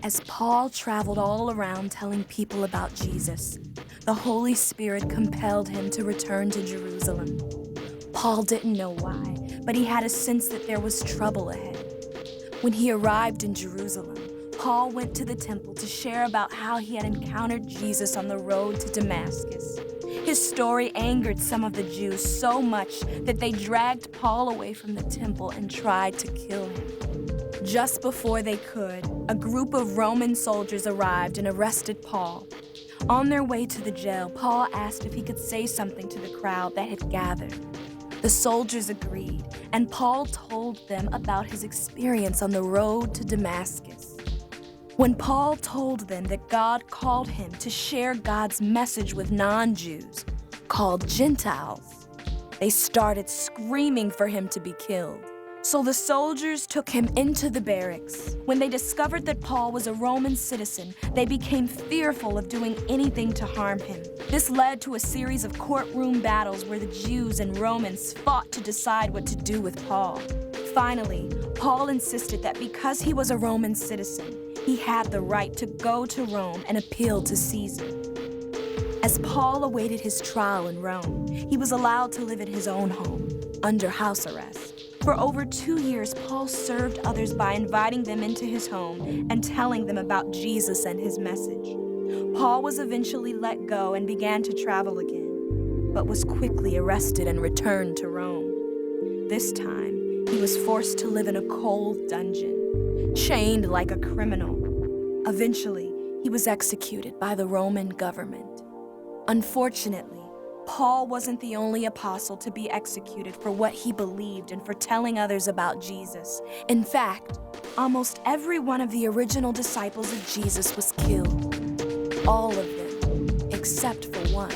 As Paul traveled all around telling people about Jesus, the Holy Spirit compelled him to return to Jerusalem. Paul didn't know why, but he had a sense that there was trouble ahead. When he arrived in Jerusalem, Paul went to the temple to share about how he had encountered Jesus on the road to Damascus. His story angered some of the Jews so much that they dragged Paul away from the temple and tried to kill him. Just before they could, a group of Roman soldiers arrived and arrested Paul. On their way to the jail, Paul asked if he could say something to the crowd that had gathered. The soldiers agreed, and Paul told them about his experience on the road to Damascus. When Paul told them that God called him to share God's message with non-Jews, called Gentiles, they started screaming for him to be killed. So the soldiers took him into the barracks. When they discovered that Paul was a Roman citizen, they became fearful of doing anything to harm him. This led to a series of courtroom battles where the Jews and Romans fought to decide what to do with Paul. Finally, Paul insisted that because he was a Roman citizen, he had the right to go to Rome and appeal to Caesar. As Paul awaited his trial in Rome, he was allowed to live at his own home, under house arrest. For over 2 years, Paul served others by inviting them into his home and telling them about Jesus and his message. Paul was eventually let go and began to travel again, but was quickly arrested and returned to Rome. This time, he was forced to live in a cold dungeon, chained like a criminal. Eventually, he was executed by the Roman government. Unfortunately, Paul wasn't the only apostle to be executed for what he believed and for telling others about Jesus. In fact, almost every one of the original disciples of Jesus was killed. All of them, except for one.